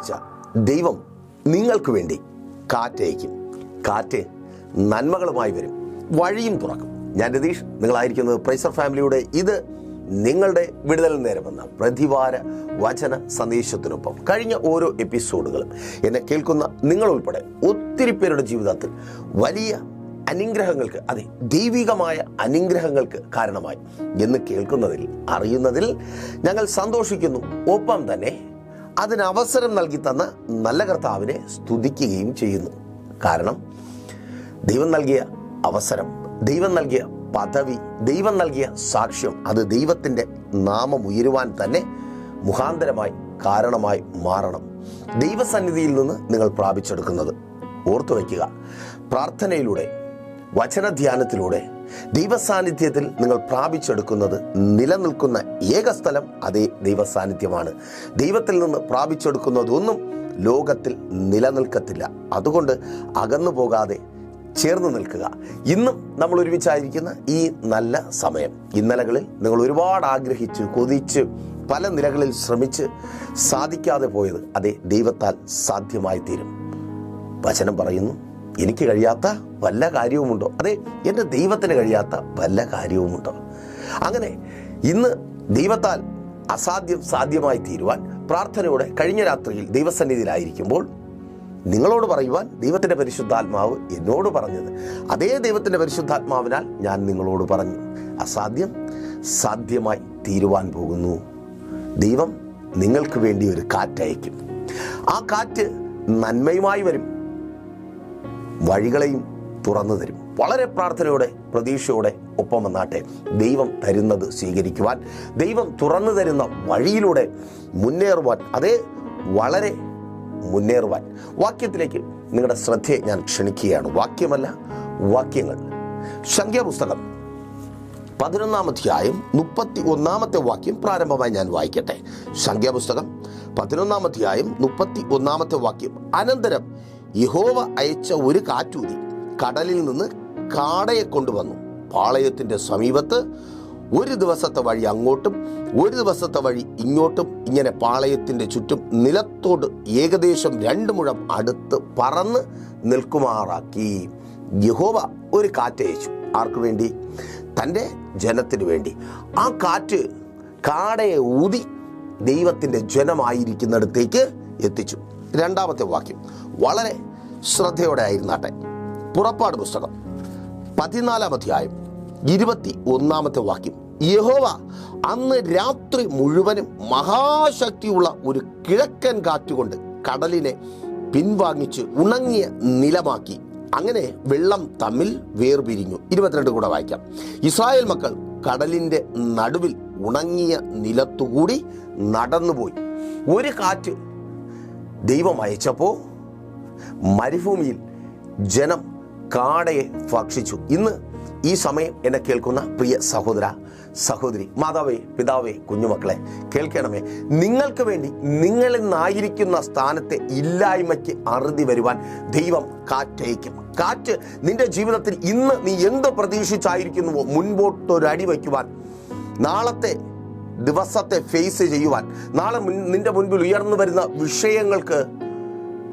ഞായറാഴ്ച ദൈവം നിങ്ങൾക്ക് വേണ്ടി കാറ്റയക്കും. കാറ്റ് നന്മകളുമായി വരും, വഴിയും തുറക്കും. ഞാൻ രതീഷ്, നിങ്ങളായിരിക്കുന്നത് പ്രൈസർ ഫാമിലിയുടെ ഇത് നിങ്ങളുടെ വിടുതൽ നേരമെന്ന പ്രതിവാര വചന സന്ദേശത്തിനൊപ്പം കഴിഞ്ഞ ഓരോ എപ്പിസോഡുകളും എന്നെ കേൾക്കുന്ന നിങ്ങളുൾപ്പെടെ ഒത്തിരി പേരുടെ ജീവിതത്തിൽ വലിയ അനുഗ്രഹങ്ങൾക്ക്, അതെ ദൈവികമായ അനുഗ്രഹങ്ങൾക്ക് കാരണമായി എന്ന് കേൾക്കുന്നതിൽ, അറിയുന്നതിൽ ഞങ്ങൾ സന്തോഷിക്കുന്നു. ഒപ്പം തന്നെ അതിനവസരം നൽകി തന്ന നല്ല കർത്താവിനെ സ്തുതിക്കുകയും ചെയ്യുന്നു. കാരണം ദൈവം നൽകിയ അവസരം, ദൈവം നൽകിയ പദവി, ദൈവം നൽകിയ സാക്ഷ്യം, അത് ദൈവത്തിൻ്റെ നാമം ഉയരുവാൻ തന്നെ മുഖാന്തരമായി കാരണമായി മാറണം. ദൈവസന്നിധിയിൽ നിന്ന് നിങ്ങൾ പ്രാപിച്ചെടുക്കുന്നത് ഓർത്തു വയ്ക്കുക. പ്രാർത്ഥനയിലൂടെ, വചനധ്യാനത്തിലൂടെ, ദൈവസാന്നിധ്യത്തിൽ നിങ്ങൾ പ്രാപിച്ചെടുക്കുന്നത് നിലനിൽക്കുന്ന ഏക സ്ഥലം അതേ ദൈവസാന്നിധ്യമാണ്. ദൈവത്തിൽ നിന്ന് പ്രാപിച്ചെടുക്കുന്നതൊന്നും ലോകത്തിൽ നിലനിൽക്കത്തില്ല. അതുകൊണ്ട് അകന്നു പോകാതെ ചേർന്ന് നിൽക്കുക. ഇന്നും നമ്മൾ ഒരുമിച്ചായിരിക്കുന്ന ഈ നല്ല സമയം, ഇന്നലകളിൽ നിങ്ങൾ ഒരുപാട് ആഗ്രഹിച്ച് കൊതിച്ച് പല നിലകളിൽ ശ്രമിച്ച് സാധിക്കാതെ പോയത് അതേ ദൈവത്താൽ സാധ്യമായി തീരും. വചനം പറയുന്നു, എനിക്ക് കഴിയാത്ത വല്ല കാര്യവുമുണ്ടോ? അതെ, എൻ്റെ ദൈവത്തിന് കഴിയാത്ത വല്ല കാര്യവുമുണ്ടോ? അങ്ങനെ ഇന്ന് ദൈവത്താൽ അസാധ്യം സാധ്യമായി തീരുവാൻ പ്രാർത്ഥനയോടെ കഴിഞ്ഞ രാത്രിയിൽ ദൈവസന്നിധിയിലായിരിക്കുമ്പോൾ നിങ്ങളോട് പറയുവാൻ ദൈവത്തിൻ്റെ പരിശുദ്ധാത്മാവ് എന്നോട് പറഞ്ഞത് അതേ ദൈവത്തിൻ്റെ പരിശുദ്ധാത്മാവിനാൽ ഞാൻ നിങ്ങളോട് പറഞ്ഞു. അസാധ്യം സാധ്യമായി തീരുവാൻ പോകുന്നു. ദൈവം നിങ്ങൾക്ക് വേണ്ടി ഒരു കാറ്റയക്കും. ആ കാറ്റ് നന്മയുമായി വരും, വഴികളെയും തുറന്നു തരും. വളരെ പ്രാർത്ഥനയോടെ, പ്രതീക്ഷയോടെ ഒപ്പം വന്നാട്ടെ. ദൈവം തരുന്നത് സ്വീകരിക്കുവാൻ, ദൈവം തുറന്നു തരുന്ന വഴിയിലൂടെ മുന്നേറുവാൻ, അതേ വളരെ മുന്നേറുവാൻ. വാക്യത്തിലേക്ക് നിങ്ങളുടെ ശ്രദ്ധയെ ഞാൻ ക്ഷണിക്കുകയാണ്. വാക്യമല്ല, വാക്യങ്ങൾ. സംഖ്യാപുസ്തകം 11-ാം അധ്യായം 31-ാമത്തെ വാക്യം പ്രാരംഭമായി ഞാൻ വായിക്കട്ടെ. സംഖ്യാപുസ്തകം 11-ാം അധ്യായം 31-ാമത്തെ വാക്യം. അനന്തരം യഹോവ അയച്ച ഒരു കാറ്റൂതി കടലിൽ നിന്ന് കാടയെ കൊണ്ടുവന്നു. പാളയത്തിൻ്റെ സമീപത്ത് ഒരു ദിവസത്തെ വഴി അങ്ങോട്ടും ഒരു ദിവസത്തെ വഴി ഇങ്ങോട്ടും, ഇങ്ങനെ പാളയത്തിൻ്റെ ചുറ്റും നിലത്തോട് ഏകദേശം 2 മുഴം അടുത്ത് പറന്ന് നിൽക്കുമാറാക്കി. യഹോവ ഒരു കാറ്റയച്ചു. ആർക്കു വേണ്ടി? തൻ്റെ ജനത്തിനു വേണ്ടി. ആ കാറ്റ് കാടയെ ഊതി ദൈവത്തിൻ്റെ ജനമായിരിക്കുന്നിടത്തേക്ക് എത്തിച്ചു. 2-ാമത്തെ വാക്യം വളരെ ശ്രദ്ധയോടെ ആയിരുന്നാട്ടെ. പുറപ്പാട് പുസ്തകം 14-ാം അധ്യായം 21-ാമത്തെ വാക്യം. യഹോവ അന്ന് രാത്രി മുഴുവനും മഹാശക്തിയുള്ള ഒരു കിഴക്കൻ കാറ്റുകൊണ്ട് കടലിനെ പിൻവാങ്ങിച്ച് ഉണങ്ങിയ നിലമാക്കി. അങ്ങനെ വെള്ളം തമ്മിൽ വേർപിരിഞ്ഞു. 22 കൂടെ വായിക്കാം. ഇസ്രായേൽ മക്കൾ കടലിൻ്റെ നടുവിൽ ഉണങ്ങിയ നിലത്തുകൂടി നടന്നുപോയി. ഒരു കാറ്റ് ദൈവം അയച്ചപ്പോൾ മരുഭൂമിയിൽ ജനം കാടയെ ഭക്ഷിച്ചു. ഇന്ന് ഈ സമയം എന്നെ കേൾക്കുന്ന പ്രിയ സഹോദര, സഹോദരി, മാതാവേ, പിതാവേ, കുഞ്ഞുമക്കളെ കേൾക്കണമേ. നിങ്ങൾക്ക് വേണ്ടി നിങ്ങളിൽ നിന്നായിരിക്കുന്ന സ്ഥാനത്തെ ഇല്ലായ്മയ്ക്ക് അറുതി വരുവാൻ ദൈവം കാറ്റയക്കും. കാറ്റ് നിന്റെ ജീവിതത്തിൽ ഇന്ന് നീ എന്ത് പ്രതീക്ഷിച്ചായിരിക്കുന്നുവോ മുൻപോട്ടൊരടി വയ്ക്കുവാൻ, നാളത്തെ ദിവസത്തെ ഫേസ് ചെയ്യുവാൻ, നാളെ നിന്റെ മുൻപിൽ ഉയർന്നു വരുന്ന വിഷയങ്ങൾക്ക്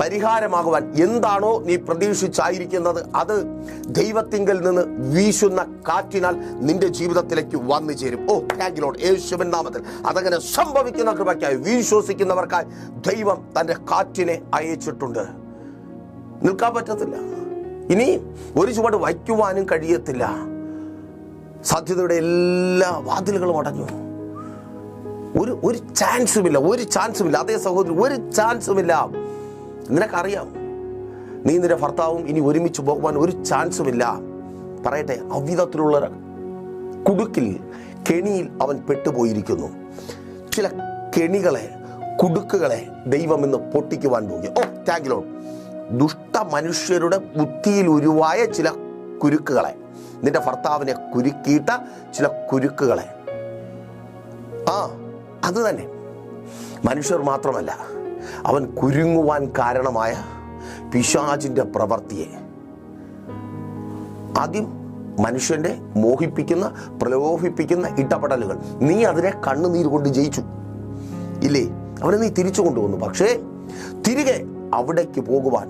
പരിഹാരമാകുവാൻ എന്താണോ നീ പ്രതീക്ഷിച്ചായിരിക്കുന്നത് അത് ദൈവത്തിങ്കൽ നിന്ന് വീശുന്ന കാറ്റിനാൽ നിന്റെ ജീവിതത്തിലേക്ക് വന്നു ചേരും. ഓ താങ്ക് യു ലോർഡ്. യേശുവിൻ നാമത്തിൽ അതങ്ങനെ സംഭവിക്കുന്ന കൃപയ്ക്കായി വിശ്വസിക്കുന്നവർക്കായി ദൈവം തൻ്റെ കാറ്റിനെ അയച്ചിട്ടുണ്ട്. നിൽക്കാൻ പറ്റത്തില്ല. ഇനി ഒരു ചുവട് വയ്ക്കുവാനും കഴിയത്തില്ല. സാധ്യതയുടെ എല്ലാ വാതിലുകളും അടഞ്ഞു. ഒരു ചാൻസുമില്ല. അതേ സഹോദരി, ഒരു ചാൻസുമില്ല. നിനക്കറിയാം, നീ നിന്റെ ഭർത്താവും ഇനി ഒരുമിച്ച് പോകുവാൻ ഒരു ചാൻസുമില്ല. പറയട്ടെ, അവിധത്തിലുള്ള കുടുക്കിൽ, കെണിയിൽ അവൻ പെട്ടുപോയിരിക്കുന്നു. ചില കെണികളെ, കുടുക്കുകളെ ദൈവം ഇന്ന് പൊട്ടിക്കുവാൻ പോകുക. ഓ താങ്ക് യു ലോർഡ്. ദുഷ്ട മനുഷ്യരുടെ ബുദ്ധിയിൽ ഉരുവായ ചില കുരുക്കുകളെ, നിന്റെ ഭർത്താവിനെ കുരുക്കിയിട്ട ചില കുരുക്കുകളെ, അത് തന്നെ മനുഷ്യർ മാത്രമല്ല, അവൻ കുരുങ്ങുവാൻ കാരണമായ പിശാചിൻ്റെ പ്രവൃത്തിയെ ആദ്യം മനുഷ്യൻ്റെ മോഹിപ്പിക്കുന്ന, പ്രലോഭിപ്പിക്കുന്ന ഇടപെടലുകൾ, നീ അതിനെ കണ്ണുനീര് കൊണ്ട് ജയിച്ചു ഇല്ലേ? അവനെ നീ തിരിച്ചു കൊണ്ടുവന്നു. പക്ഷേ തിരികെ അവിടേക്ക് പോകുവാൻ,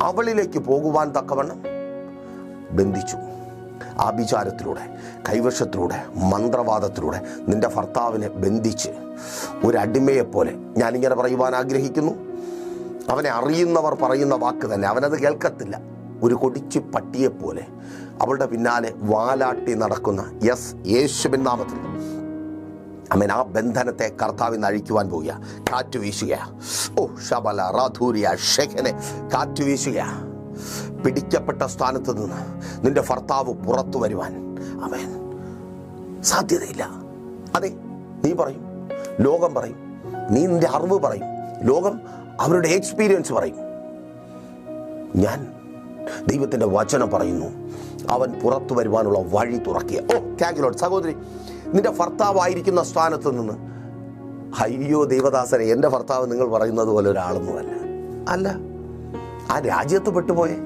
അവളിലേക്ക് പോകുവാൻ തക്കവണ്ണം ബന്ധിച്ചു. ആഭിചാരത്തിലൂടെ, കൈവശത്തിലൂടെ, മന്ത്രവാദത്തിലൂടെ നിന്റെ ഭർത്താവിനെ ബന്ധിച്ച് ഒരടിമയെപ്പോലെ, ഞാനിങ്ങനെ പറയുവാൻ ആഗ്രഹിക്കുന്നു, അവനെ അറിയുന്നവർ പറയുന്ന വാക്ക് തന്നെ, അവനത് കേൾക്കത്തില്ല, ഒരു കൊടിച്ചു പട്ടിയെപ്പോലെ അവളുടെ പിന്നാലെ വാലാട്ടി നടക്കുന്ന യേശുവിൻ നാമത്തിൽ ആമേൻ, ആ ബന്ധനത്തെ കർത്താവിന് അഴിക്കുവാൻ പോവുക. കാറ്റ് വീശുക. ഓ ശബല റാധൂരിയ ഷെഖനെ, കാറ്റ് വീശുക. പിടിക്കപ്പെട്ട സ്ഥാനത്ത് നിന്ന് നിന്റെ ഭർത്താവ് പുറത്തു വരുവാൻ ആമേൻ സാധ്യതയില്ല. അതെ, നീ പറയും, ലോകം പറയും, നീ നിന്റെ അറിവ് പറയും, ലോകം അവരുടെ എക്സ്പീരിയൻസ് പറയും. ഞാൻ ദൈവത്തിൻ്റെ വചനം പറയുന്നു, അവൻ പുറത്തു വരുവാനുള്ള വഴി തുറക്കുക. ഓ താങ്ക് യു ലോർഡ്. സഹോദരി, നിന്റെ ഭർത്താവായിരിക്കുന്ന സ്ഥാനത്ത് നിന്ന്, അയ്യോ ദൈവദാസനെ, എൻ്റെ ഭർത്താവ് നിങ്ങൾ പറയുന്നത് പോലെ ഒരാളൊന്നുമല്ല, അല്ല, ആ രാജ്യത്ത് പെട്ടുപോയേ,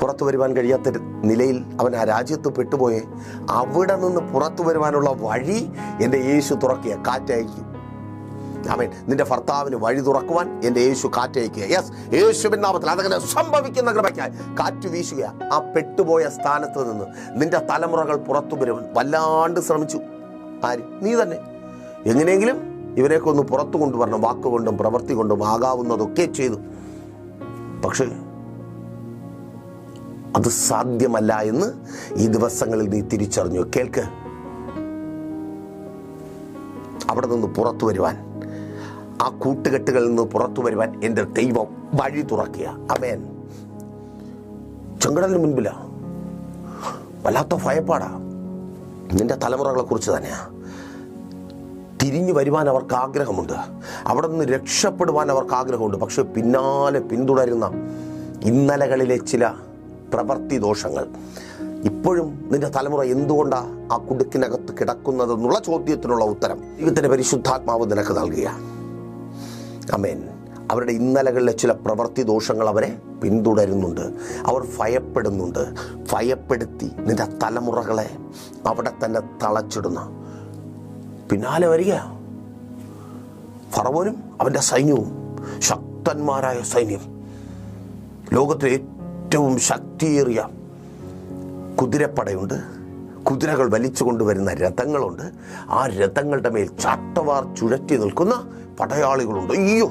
പുറത്തു വരുവാൻ കഴിയാത്ത നിലയിൽ അവൻ ആ രാജ്യത്ത് പെട്ടുപോയേ, അവിടെ നിന്ന് പുറത്തു വരുവാനുള്ള വഴി എൻ്റെ യേശു തുറക്കുക, കാറ്റയക്കും. ആമേൻ. നിന്റെ ഭർത്താവിന് വഴി തുറക്കുവാൻ എൻ്റെ യേശു കാറ്റയക്കുക. യെസ്, യേശുവിൻ നാമത്തിൽ അതങ്ങനെ സംഭവിക്കുന്ന കൃപയ്ക്കായി കാറ്റ് വീശുക. ആ പെട്ടുപോയ സ്ഥാനത്ത് നിന്ന് നിന്റെ തലമുറകൾ പുറത്തു വരുവാൻ വല്ലാണ്ട് ശ്രമിച്ചു. ആര്? നീ തന്നെ. എങ്ങനെയെങ്കിലും ഇവരെയൊക്കെ ഒന്ന് പുറത്തു കൊണ്ടുവരണം, വാക്കുകൊണ്ടും പ്രവൃത്തി കൊണ്ടും ആകാവുന്നതൊക്കെ ചെയ്തു. പക്ഷേ അത് സാധ്യമല്ല എന്ന് ഈ ദിവസങ്ങളിൽ നീ തിരിച്ചറിഞ്ഞു. കേൾക്ക്, അവിടെ നിന്ന് പുറത്തു വരുവാൻ, ആ കൂട്ടുകെട്ടുകളിൽ നിന്ന് പുറത്തു വരുവാൻ എൻ്റെ ദൈവം വഴി തുറക്കുക. ആമേൻ. ചെങ്കടലിന് മുൻപിലാ, വല്ലാത്ത ഭയപ്പാടാ. നിന്റെ തലമുറകളെ കുറിച്ച് തന്നെയാ. തിരിഞ്ഞു വരുവാൻ അവർക്ക് ആഗ്രഹമുണ്ട്, അവിടെ നിന്ന് രക്ഷപ്പെടുവാൻ അവർക്ക് ആഗ്രഹമുണ്ട്. പക്ഷെ പിന്നാലെ പിന്തുടരുന്ന ഇന്നലകളിലെ ചില പ്രവൃത്തി ദോഷങ്ങൾ ഇപ്പോഴും നിന്റെ തലമുറ എന്തുകൊണ്ടാണ് ആ കുടുക്കിനകത്ത് കിടക്കുന്നതെന്നുള്ള ചോദ്യത്തിനുള്ള ഉത്തരം ദൈവത്തിൻ്റെ പരിശുദ്ധാത്മാവ് നിനക്ക് നൽകുക. ആമേൻ. അവരുടെ ഇന്നലകളിലെ ചില പ്രവൃത്തി ദോഷങ്ങൾ അവരെ പിന്തുടരുന്നുണ്ട്. അവർ ഭയപ്പെടുന്നുണ്ട്. ഭയപ്പെടുത്തി നിന്റെ തലമുറകളെ അവിടെ തന്നെ തളച്ചിടുന്ന പിന്നാലെ വരിക. ഫറവോനും അവൻ്റെ സൈന്യവും, ശക്തന്മാരായ സൈന്യം, ലോകത്തിലെ ഏറ്റവും ശക്തിയേറിയ കുതിരപ്പടയുണ്ട്, കുതിരകൾ വലിച്ചു കൊണ്ടുവരുന്ന രഥങ്ങളുണ്ട്, ആ രഥങ്ങളുടെ മേൽ ചാട്ടവാർ ചുഴറ്റി നിൽക്കുന്ന പടയാളികളുണ്ട്. അയ്യോ,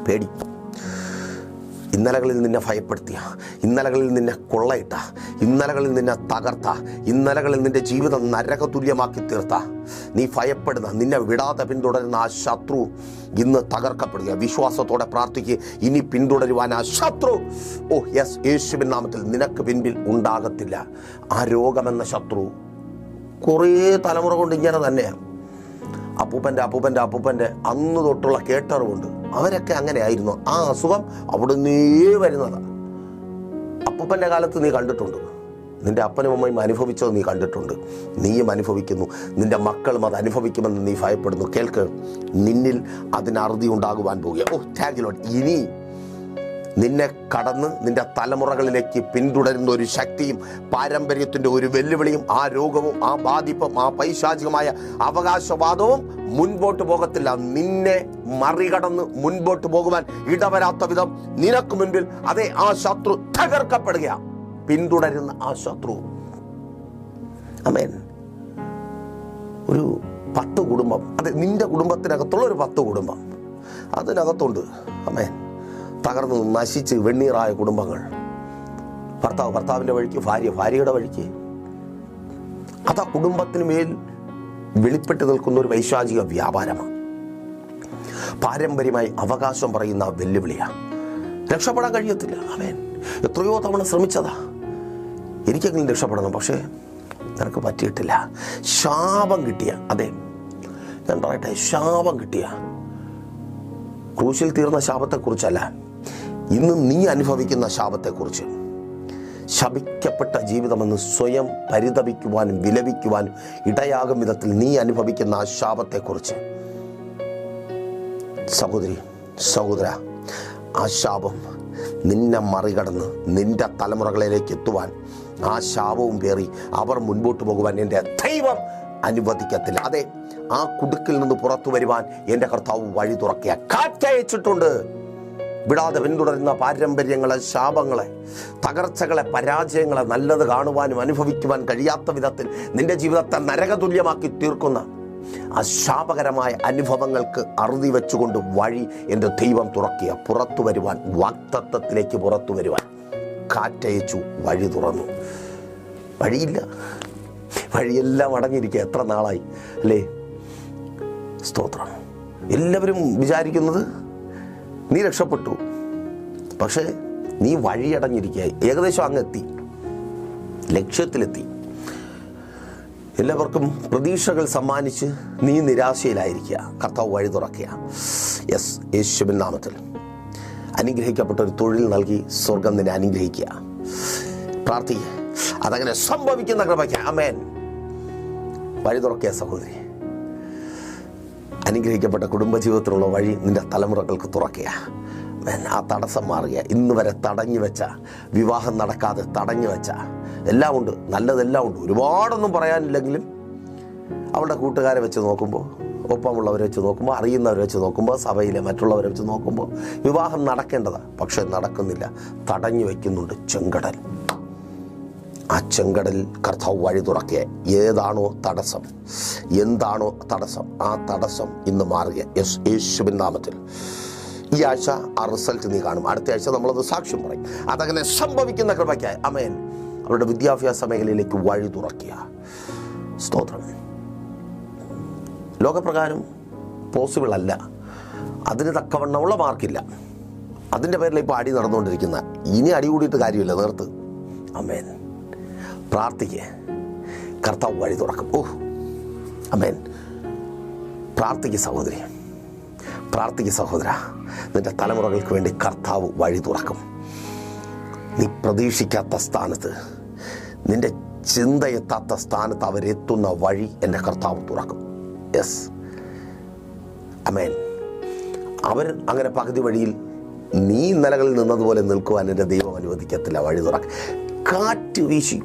പേടി. ഇന്നലകളിൽ നിന്നെ ഭയപ്പെടുത്തിയ, ഇന്നലകളിൽ നിന്നെ കൊള്ളയിട്ട, ഇന്നലകളിൽ നിന്നെ തകർത്ത, ഇന്നലകളിൽ നിന്റെ ജീവിതം നരകതുല്യമാക്കി തീർത്ത, നീ ഭയപ്പെടുന്ന, നിന്നെ വിടാതെ പിന്തുടരുന്ന ആ ശത്രു ഇന്ന് തകർക്കപ്പെടുക. വിശ്വാസത്തോടെ പ്രാർത്ഥിക്കുക. ഇനി പിന്തുടരുവാൻ ആ ശത്രു, ഓ യെസ്, യേശുവിൻ നാമത്തിൽ നിനക്ക് പിൻപിൽ ഉണ്ടാകത്തില്ല. ആ രോഗമെന്ന ശത്രു കുറേ തലമുറ കൊണ്ട് ഇങ്ങനെ തന്നെയാണ്. അപ്പൂപ്പൻ്റെ അന്ന് തൊട്ടുള്ള കേട്ടറിവുണ്ട്. അവരൊക്കെ അങ്ങനെ ആയിരുന്നു. ആ അസുഖം അവിടുന്നേ വരുന്നതാണ്. അപ്പൂപ്പൻ്റെ കാലത്ത് നീ കണ്ടിട്ടുണ്ട്, നിന്റെ അപ്പനും അമ്മയും അനുഭവിച്ചത് നീ കണ്ടിട്ടുണ്ട്, നീയും അനുഭവിക്കുന്നു, നിന്റെ മക്കളും അത് അനുഭവിക്കുമെന്ന് നീ ഭയപ്പെടുന്നു. കേൾക്ക്, നിന്നിൽ അതിന് അറുതി ഉണ്ടാകുവാൻ പോവുക. ഓ താങ്ക് യു ലോർഡ്. ഇനി നിന്നെ കടന്ന് നിന്റെ തലമുറകളിലേക്ക് പിന്തുടരുന്ന ഒരു ശക്തിയും പാരമ്പര്യത്തിൻ്റെ ഒരു വെല്ലുവിളിയും ആ രോഗവും ആ ബാധിപ്പും ആ പൈശാചികമായ അവകാശവാദവും മുൻപോട്ട് പോകത്തില്ല. നിന്നെ മറികടന്ന് മുൻപോട്ട് പോകുവാൻ ഇടവരാത്ത വിധം നിനക്ക് മുൻപിൽ അതേ ആ ശത്രു തകർക്കപ്പെടുക. പിന്തുടരുന്ന ആ ശത്രു. ആമേൻ. ഒരു 10 കുടുംബം, അതെ, നിന്റെ കുടുംബത്തിനകത്തുള്ള ഒരു 10 കുടുംബം അതിനകത്തുണ്ട്. ആമേൻ. തകർന്ന് നശിച്ച് വെണ്ണീറായ കുടുംബങ്ങൾ. ഭർത്താവിൻ്റെ വഴിക്ക്, ഭാര്യയുടെ വഴിക്ക്. അത് ആ കുടുംബത്തിന് മേൽ വെളിപ്പെട്ട് നിൽക്കുന്ന ഒരു വൈശാചിക വ്യാപാരമാണ്. പാരമ്പര്യമായി അവകാശം പറയുന്ന വെല്ലുവിളിയാണ്. രക്ഷപ്പെടാൻ കഴിയത്തില്ല. ആമേൻ. എത്രയോ തവണ ശ്രമിച്ചതാ, എനിക്കെങ്കിലും രക്ഷപ്പെടണം, പക്ഷേ നിനക്ക് പറ്റിയിട്ടില്ല. ശാപം കിട്ടിയ, അതെ ഞാൻ പറയട്ടെ, ശാപം കിട്ടിയ, ക്രൂശിൽ തീർന്ന ശാപത്തെക്കുറിച്ചല്ല, ഇന്ന് നീ അനുഭവിക്കുന്ന ശാപത്തെക്കുറിച്ച്. ശപിക്കപ്പെട്ട ജീവിതമെന്ന് സ്വയം പരിതപിക്കുവാനും വിലപിക്കുവാനും ഇടയാകും വിധത്തിൽ നീ അനുഭവിക്കുന്ന ആ ശാപത്തെക്കുറിച്ച്. സഹോദരി, സഹോദര, ആ ശാപം നിന്നെ മറികടന്ന് നിന്റെ തലമുറകളിലേക്ക് എത്തുവാൻ, ആ ശാപവും പേറി അവർ മുൻപോട്ട് പോകുവാൻ എൻ്റെ ദൈവം അനുവദിക്കത്തില്ല. അതെ, ആ കുടുക്കിൽ നിന്ന് പുറത്തു വരുവാൻ എൻ്റെ കർത്താവ് വഴി തുറക്കുക. കാറ്റയച്ചിട്ടുണ്ട്. വിടാതെ പിന്തുടരുന്ന പാരമ്പര്യങ്ങളെ, ശാപങ്ങളെ, തകർച്ചകളെ, പരാജയങ്ങളെ, നല്ലത് കാണുവാനും അനുഭവിക്കുവാൻ കഴിയാത്ത വിധത്തിൽ നിന്റെ ജീവിതത്തെ നരകതുല്യമാക്കി തീർക്കുന്ന ആ ശാപകരമായ അനുഭവങ്ങൾക്ക് അറുതി വെച്ചുകൊണ്ട് വഴി എൻ്റെ ദൈവം തുറക്കുക. പുറത്തു വരുവാൻ, വാഗ്ദത്തത്തിലേക്ക് പുറത്തു വരുവാൻ കാറ്റയച്ചു, വഴി തുറന്നു. വഴിയില്ല, വഴിയെല്ലാം അടങ്ങിയിരിക്കുക. എത്ര നാളായി അല്ലേ? സ്തോത്രം. എല്ലാവരും വിചാരിക്കുന്നത് നീ രക്ഷപ്പെട്ടു, പക്ഷേ നീ വഴിയടഞ്ഞിരിക്കുക. ഏകദേശം അങ്ങെത്തി, ലക്ഷ്യത്തിലെത്തി. എല്ലാവർക്കും പ്രതീക്ഷകൾ സമ്മാനിച്ച് നീ നിരാശയിലായിരിക്കുക. കർത്താവ് വഴി തുറക്കുക. യെസ്, യേശുവിൻ നാമത്തിൽ അനുഗ്രഹിക്കപ്പെട്ട ഒരു തൊഴിൽ നൽകി സ്വർഗം നിന്നെ അനുഗ്രഹിക്കുക. പ്രാർത്ഥിക്കുക. അതങ്ങനെ സംഭവിക്കുന്ന കൃപയ്ക്ക് ആമേൻ. വഴി തുറക്കുക സഹോദരി. അനുഗ്രഹിക്കപ്പെട്ട കുടുംബജീവിതത്തിലുള്ള വഴി നിന്റെ തലമുറകൾക്ക് തുറക്കുക. ആ തടസ്സം മാറുക. ഇന്ന് വരെ തടഞ്ഞു വെച്ച, വിവാഹം നടക്കാതെ തടഞ്ഞു വെച്ച എല്ലാം ഉണ്ട്, നല്ലതെല്ലാം ഉണ്ട്. ഒരുപാടൊന്നും പറയാനില്ലെങ്കിലും അവളുടെ കൂട്ടുകാരെ വെച്ച് നോക്കുമ്പോൾ, ഒപ്പമുള്ളവരെ വെച്ച് നോക്കുമ്പോൾ, അറിയുന്നവരെ വെച്ച് നോക്കുമ്പോൾ, സഭയിലെ മറ്റുള്ളവരെ വെച്ച് നോക്കുമ്പോൾ വിവാഹം നടക്കേണ്ടതാണ്. പക്ഷെ നടക്കുന്നില്ല. തടഞ്ഞു വയ്ക്കുന്നുണ്ട് ചെങ്കടൽ. ആ ചെങ്കടൽ കർത്താവ് വഴി തുറക്കുക. ഏതാണോ തടസ്സം, എന്താണോ തടസ്സം, ആ തടസ്സം ഇന്ന് മാറുക. യെസ്, യേശുവിൻ നാമത്തിൽ. ഈ ആഴ്ച ആ റിസൾട്ട് നീ കാണും. അടുത്ത ആഴ്ച നമ്മളത് സാക്ഷ്യം പറയും. അതങ്ങനെ സംഭവിക്കുന്ന കൃപയ്ക്കായി ആമേൻ. അവരുടെ വിദ്യാഭ്യാസ മേഖലയിലേക്ക് വഴി തുറക്കുക. സ്തോത്രം. ലോകപ്രകാരം പോസിബിൾ അല്ല, അതിന് തക്കവണ്ണമുള്ള മാർക്കില്ല. അതിൻ്റെ പേരിൽ ഇപ്പോൾ അടി നടന്നുകൊണ്ടിരിക്കുന്ന, ഇനി അടി കൂടിയിട്ട് കാര്യമില്ല, നിർത്ത്. ആമേൻ. പ്രാർത്ഥിക്കുക. കർത്താവ് വഴി തുറക്കും. ആമേൻ. പ്രാർത്ഥിക്കുക സഹോദരി, പ്രാർത്ഥിക്കുക സഹോദര. നിന്റെ തലമുറകൾക്ക് വേണ്ടി കർത്താവ് വഴി തുറക്കും. നീ പ്രതീക്ഷിക്കാത്ത സ്ഥാനത്ത്, നിന്റെ ചിന്തയെത്താത്ത സ്ഥാനത്ത് അവരെത്തുന്ന വഴി എൻ്റെ കർത്താവ് തുറക്കും. യെസ്, ആമേൻ. അവർ അങ്ങനെ പകുതി വഴിയിൽ നീ നിലകളിൽ നിന്നതുപോലെ നിൽക്കുവാൻ എൻ്റെ ദൈവം അനുവദിക്കത്തില്ല. വഴി തുറക്കും. കാറ്റ് വീശി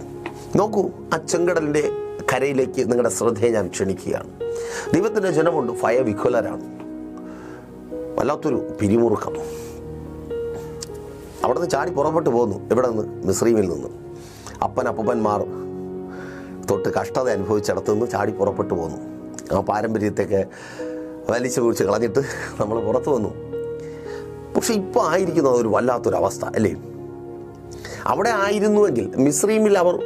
നോക്കൂ. ആ ചെങ്കടലിൻ്റെ കരയിലേക്ക് നിങ്ങളുടെ ശ്രദ്ധയെ ഞാൻ ക്ഷണിക്കുകയാണ്. ദൈവത്തിൻ്റെ ജനമുണ്ട്, ഭയവിഹ്വലരാണ്. വല്ലാത്തൊരു പിരിമുറുക്കം. അവിടെ നിന്ന് ചാടി പുറപ്പെട്ടു പോന്നു. എവിടെ നിന്ന്? മിസ്രയീമിൽ നിന്ന്. അപ്പനപ്പന്മാർ തൊട്ട് കഷ്ടത അനുഭവിച്ചിടത്തു നിന്ന് ചാടി പുറപ്പെട്ടു പോന്നു. ആ പാരമ്പര്യത്തെയൊക്കെ വലിച്ചു കുഴിച്ച് കളഞ്ഞിട്ട് നമ്മൾ പുറത്തു വന്നു. പക്ഷെ ഇപ്പോൾ ആയിരിക്കുന്നത് ഒരു വല്ലാത്തൊരവസ്ഥ അല്ലേ? അവിടെ ആയിരുന്നുവെങ്കിൽ, മിസ്രയീമിൽ അവർ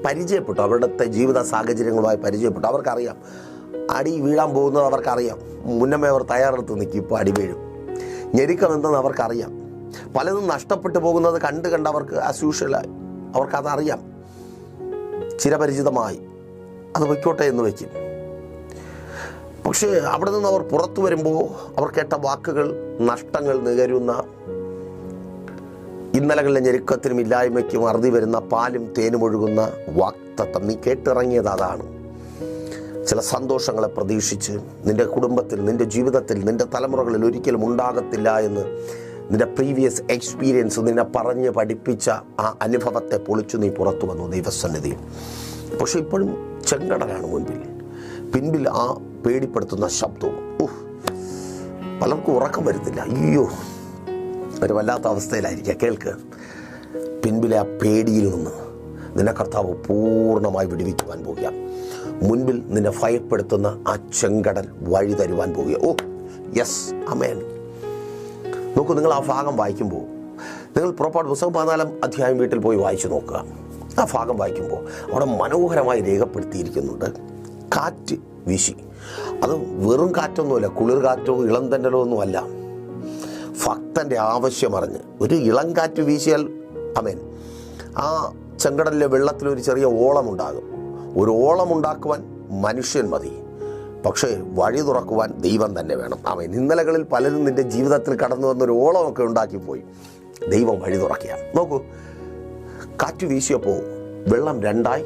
പരിചയപ്പെട്ടു, അവരുടെ ജീവിത സാഹചര്യങ്ങളുമായി പരിചയപ്പെട്ടു. അവർക്കറിയാം അടി വീഴാൻ പോകുന്നത്. അവർക്കറിയാം. മുന്നമേ അവർ തയ്യാറെടുത്ത് നിൽക്കും. ഇപ്പോൾ അടി വീഴും. ഞെരുക്കമെന്തെന്ന് അവർക്കറിയാം. പലതും നഷ്ടപ്പെട്ടു പോകുന്നത് കണ്ട് അവർക്ക് ആസ് യൂഷ്വലായി അവർക്കതറിയാം. ചിരപരിചിതമായി അത് വയ്ക്കോട്ടെ എന്ന് വയ്ക്കും. പക്ഷേ അവിടെ നിന്ന് അവർ പുറത്തു വരുമ്പോൾ അവർ കേട്ട വാക്കുകൾ, നഷ്ടങ്ങൾ നികരുന്ന, ഇന്നലകളിലെ ഞെരുക്കത്തിനും ഇല്ലായ്മയ്ക്കും അറുതി വരുന്ന, പാലും തേനും ഒഴുകുന്ന വാഗ്ദത്തം. നീ കേട്ടിറങ്ങിയത് അതാണ്. ചില സന്തോഷങ്ങളെ പ്രതീക്ഷിച്ച് നിൻ്റെ കുടുംബത്തിൽ, നിൻ്റെ ജീവിതത്തിൽ, നിൻ്റെ തലമുറകളിൽ ഒരിക്കലും ഉണ്ടാകത്തില്ല എന്ന് നിൻ്റെ പ്രീവിയസ് എക്സ്പീരിയൻസ് നിന്നെ പറഞ്ഞ് പഠിപ്പിച്ച ആ അനുഭവത്തെ പൊളിച്ചു നീ പുറത്തു വന്നു ദൈവസന്നിധിയിൽ. പക്ഷെ ഇപ്പോഴും ചെങ്കടലാണ് മുൻപിൽ. പിൻപിൽ ആ പേടിപ്പെടുത്തുന്ന ശബ്ദവും. പലർക്കും ഉറക്കം വരുന്നില്ല. അയ്യോ, ഒരു വല്ലാത്ത അവസ്ഥയിലായിരിക്കുക. കേൾക്ക്, പിൻപിലെ ആ പേടിയിൽ നിന്ന് നിന്നെ കർത്താവ് പൂർണ്ണമായി വിടുവിക്കുവാൻ പോകുക. മുൻപിൽ നിന്നെ ഭയപ്പെടുത്തുന്ന ആ ചെങ്കടൽ വഴി തരുവാൻ പോകുക. യെസ്, ആമേൻ. നോക്കൂ, നിങ്ങൾ ആ ഭാഗം വായിക്കുമ്പോൾ, നിങ്ങൾ പുറപ്പാട് പുസ്തകം 14 അധ്യായം വീട്ടിൽ പോയി വായിച്ചു നോക്കുക. ആ ഭാഗം വായിക്കുമ്പോൾ അവിടെ മനോഹരമായി രേഖപ്പെടുത്തിയിരിക്കുന്നുണ്ട്. കാറ്റ് വീശി. അത് വെറും കാറ്റൊന്നുമല്ല, കുളിർ കാറ്റോ ഇളം തന്നലോ ഒന്നുമല്ല. ഭക്തൻ്റെ ആവശ്യം അറിഞ്ഞ് ഒരു ഇളം കാറ്റ് വീശിയാൽ ആമേൻ, ആ ചെങ്കടലിലെ വെള്ളത്തിലൊരു ചെറിയ ഓളമുണ്ടാകും. ഒരു ഓളമുണ്ടാക്കുവാൻ മനുഷ്യൻ മതി, പക്ഷേ വഴി തുറക്കുവാൻ ദൈവം തന്നെ വേണം. ആമേൻ. ഇന്നലകളിൽ പലരും നിൻ്റെ ജീവിതത്തിൽ കടന്നു വന്നൊരു ഓളമൊക്കെ ഉണ്ടാക്കിപ്പോയി. ദൈവം വഴി തുറക്കുക. നോക്കൂ, കാറ്റ് വീശിയപ്പോൾ വെള്ളം രണ്ടായി